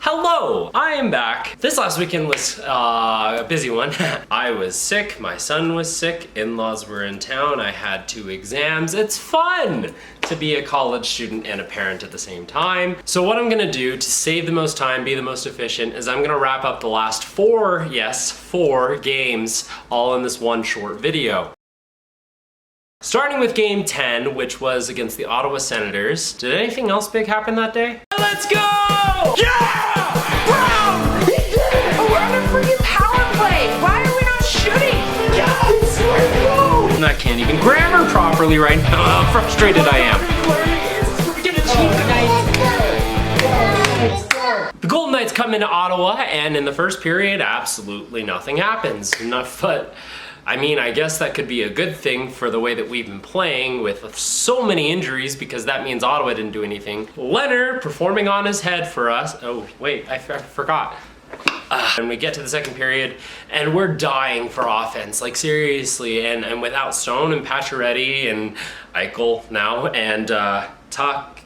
Hello, I am back. This last weekend was a busy one. I was sick, my son was sick, in-laws were in town, I had 2 exams. It's fun to be a college student and a parent at the same time. So what I'm gonna do to save the most time, be the most efficient, is I'm gonna wrap up the last 4 games all in this one short video. Starting with game 10, which was against the Ottawa Senators. Did anything else big happen that day? Let's go! Yeah! Bro! We did it! We're on a freaking power play! Why are we not shooting? Yes! Let's go! I can't even grammar properly right now. How frustrated I am. The Golden Knights come into Ottawa, and in the first period, absolutely nothing happens. But I mean, I guess that could be a good thing for the way that we've been playing with so many injuries, because that means Ottawa didn't do anything. Leonard performing on his head for us. Oh, wait, I forgot. And we get to the second period, and we're dying for offense, like seriously, and without Stone and Pacioretty and Eichel now, and Tuck,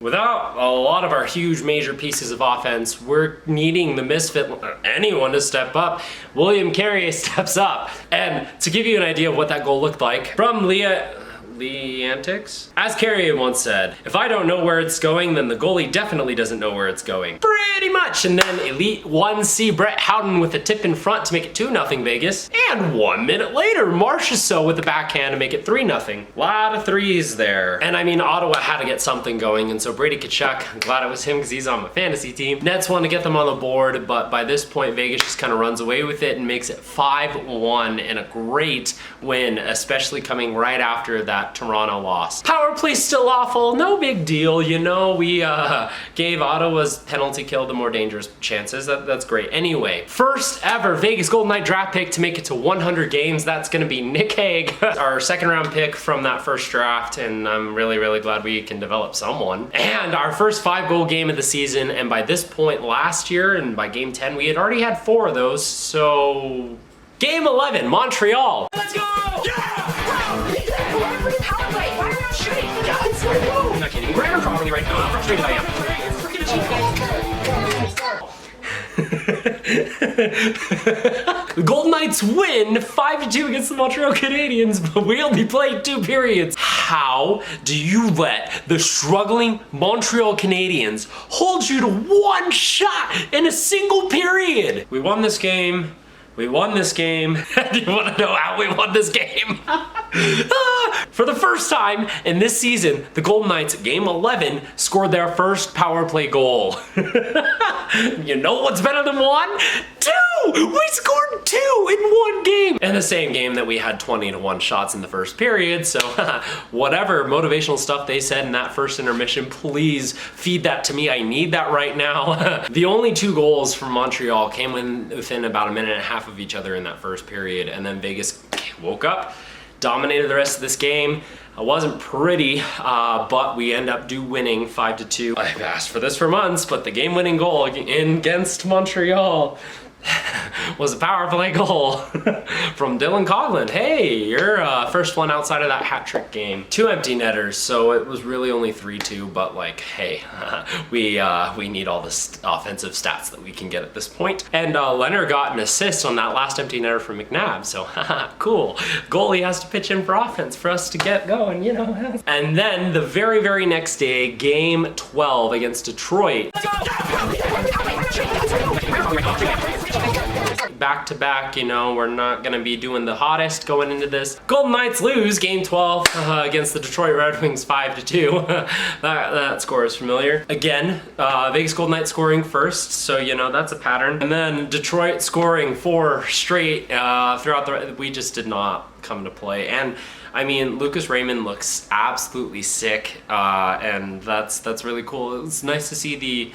without a lot of our huge major pieces of offense, we're needing the misfit, anyone to step up. William Carrier steps up. And to give you an idea of what that goal looked like, from Leantics? As Carrier once said, if I don't know where it's going, then the goalie definitely doesn't know where it's going. Pretty much. And then Elite 1C Brett Howden with a tip in front to make it 2-0 Vegas. And 1 minute later, Marchessault with the backhand to make it 3-0. Lot of threes there. And I mean, Ottawa had to get something going, and so Brady Tkachuk, I'm glad it was him because he's on my fantasy team. Nets want to get them on the board, but by this point, Vegas just kind of runs away with it and makes it 5-1, and a great win, especially coming right after that Toronto loss. Power play still awful, no big deal, you know, we gave Ottawa's penalty kill the more dangerous chances. That's great. Anyway, first ever Vegas Golden Knight draft pick to make it to 100 games. That's gonna be Nick Hague, our second round pick from that first draft, and I'm really glad we can develop someone. And our first 5-goal game of the season, and by this point last year, and by game 10, we had already had 4 of those, so game 11, Montreal. Let's go! Bro! We did it! We're on a freaking power play! Why are we not shooting? Yes! Let's go! I'm not kidding. Grammar properly right now. How frustrated I am. The Golden Knights win 5-2 against the Montreal Canadiens, but we only played 2 periods. How do you let the struggling Montreal Canadiens hold you to 1 shot in a single period? We won this game. We won this game. Do you want to know how we won this game? For the first time in this season, the Golden Knights, game 11, scored their first power play goal. You know what's better than 1? 2! We scored 2 in 1 game! In the same game that we had 20-1 shots in the first period, so whatever motivational stuff they said in that first intermission, please feed that to me. I need that right now. The only 2 goals from Montreal came within about a minute and a half of each other in that first period, and then Vegas woke up, dominated the rest of this game. It wasn't pretty, but we end up winning 5-2. I've asked for this for months, but the game-winning goal against Montreal was a power play goal from Dylan Coghlan. Hey, you're first one outside of that hat trick game. 2 empty netters, so it was really only 3-2, but like, hey, we need all the offensive stats that we can get at this point. And Leonard got an assist on that last empty netter from McNabb, so cool. Goalie has to pitch in for offense for us to get going, you know. And then the very next day, game 12 against Detroit. Back to back, you know, we're not gonna be doing the hottest going into this. Golden Knights lose game 12 against the Detroit Red Wings 5-2. that score is familiar. Again, Vegas Golden Knights scoring first, so you know that's a pattern. And then Detroit scoring 4 straight throughout the. We just did not come to play. And I mean, Lucas Raymond looks absolutely sick, and that's really cool. It's nice to see the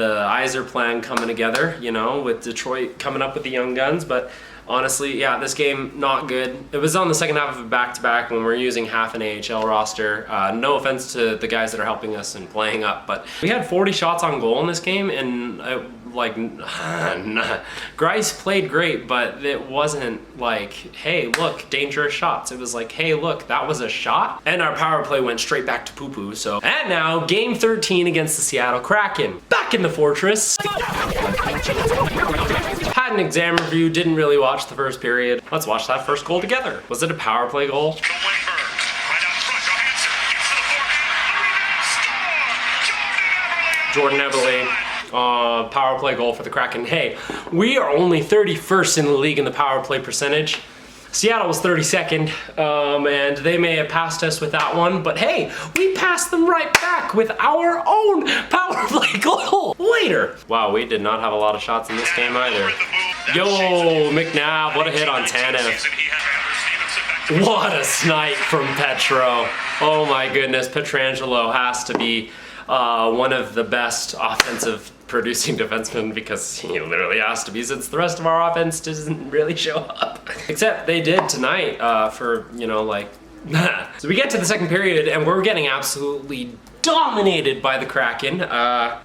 Iser plan coming together, you know, with Detroit coming up with the young guns, but honestly, yeah, this game, not good. It was on the second half of a back-to-back when we're using half an AHL roster. No offense to the guys that are helping us and playing up, but we had 40 shots on goal in this game, and Grice played great, but it wasn't like, hey, look, dangerous shots. It was like, hey, look, that was a shot, and our power play went straight back to poo-poo. So, and now game 13 against the Seattle Kraken. Back in the Fortress. Had an exam review, didn't really watch the first period. Let's watch that first goal together. Was it a power play goal? Jordan Eberle. Power play goal for the Kraken. Hey, we are only 31st in the league in the power play percentage. Seattle was 32nd, and they may have passed us with that one, but hey, we passed them right back with our own power play goal later. Wow, we did not have a lot of shots in this game either. Yo, McNabb, what a hit on Tanev. What a snipe from Petro. Oh my goodness, Pietrangelo has to be one of the best offensive producing defensemen, because he literally has to be, since the rest of our offense doesn't really show up. Except they did tonight for, you know, like, So we get to the second period and we're getting absolutely dominated by the Kraken.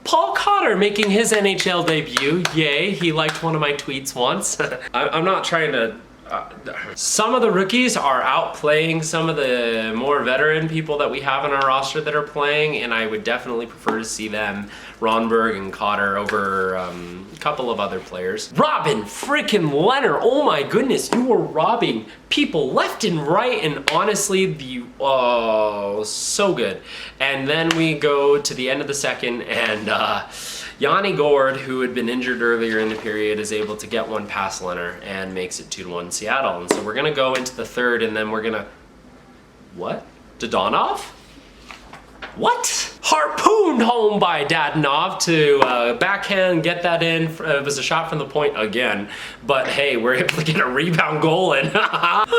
Paul Cotter making his NHL debut. Yay, he liked one of my tweets once. I'm not trying to some of the rookies are outplaying some of the more veteran people that we have in our roster that are playing, and I would definitely prefer to see them, Ronberg and Cotter, over a couple of other players. Robin freaking Leonard, oh my goodness, you were robbing people left and right, and honestly, so good. And then we go to the end of the second, and Yanni Gord, who had been injured earlier in the period, is able to get one past Leonard and makes it 2-1 Seattle. And so we're gonna go into the third, and then we're gonna, what? Dadonov? What? Harpooned home by Dadonov to backhand, get that in. It was a shot from the point again, but hey, we're able to get a rebound goal in.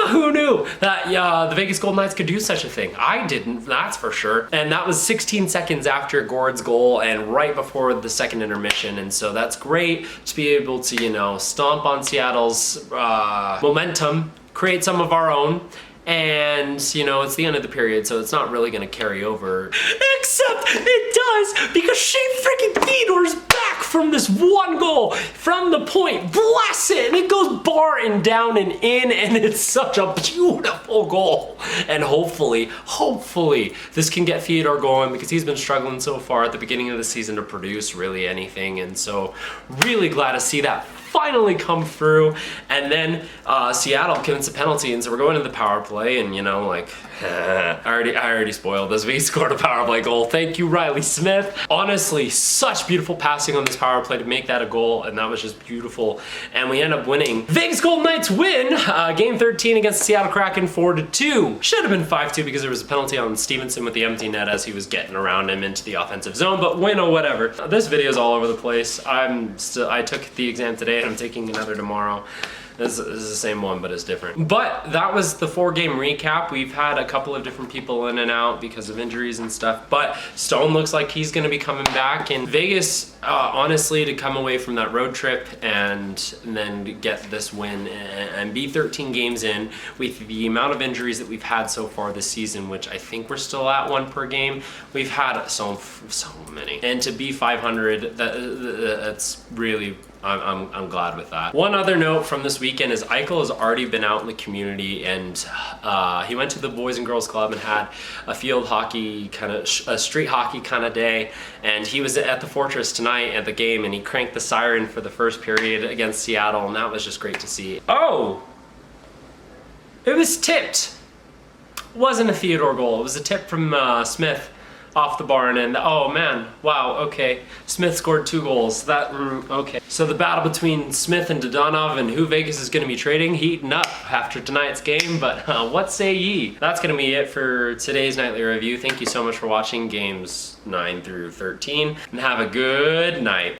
Who knew that the Vegas Golden Knights could do such a thing? I didn't, that's for sure. And that was 16 seconds after Gord's goal and right before the second intermission. And so that's great to be able to, you know, stomp on Seattle's momentum, create some of our own. And, you know, it's the end of the period, so it's not really going to carry over. Except it does, because Shane freaking Theodore's back from this one goal, from the point, blast it, and it goes bar and down and in, and it's such a beautiful goal. And hopefully, this can get Theodore going, because he's been struggling so far at the beginning of the season to produce really anything, and so really glad to see that finally come through. And then Seattle commits a penalty, and so we're going to the power play, and you know, like, I already spoiled this. We scored a power play goal. Thank you, Riley Smith. Honestly, such beautiful passing on this power play to make that a goal, and that was just beautiful. And we end up winning. Vegas Golden Knights win game 13 against the Seattle Kraken 4-2. Should have been 5-2 because there was a penalty on Stevenson with the empty net as he was getting around him into the offensive zone, but win or whatever. This video is all over the place. I took the exam today and I'm taking another tomorrow. This is the same one, but it's different. But that was the 4-game recap. We've had a couple of different people in and out because of injuries and stuff, but Stone looks like he's gonna be coming back. And Vegas, honestly, to come away from that road trip and then get this win and be 13 games in with the amount of injuries that we've had so far this season, which I think we're still at 1 per game. We've had so many. And to be 500, that's really, I'm glad with that. One other note from this weekend is Eichel has already been out in the community, and he went to the Boys and Girls Club and had a field hockey a street hockey kind of day, and he was at the Fortress tonight at the game, and he cranked the siren for the first period against Seattle, and that was just great to see. Oh, it was tipped. It wasn't a Theodore goal. It was a tip from Smith off the barn, and oh man, wow, okay. Smith scored 2 goals. Okay. So the battle between Smith and Dadonov and who Vegas is gonna be trading heating up after tonight's game, but what say ye? That's gonna be it for today's nightly review. Thank you so much for watching games 9 through 13, and have a good night.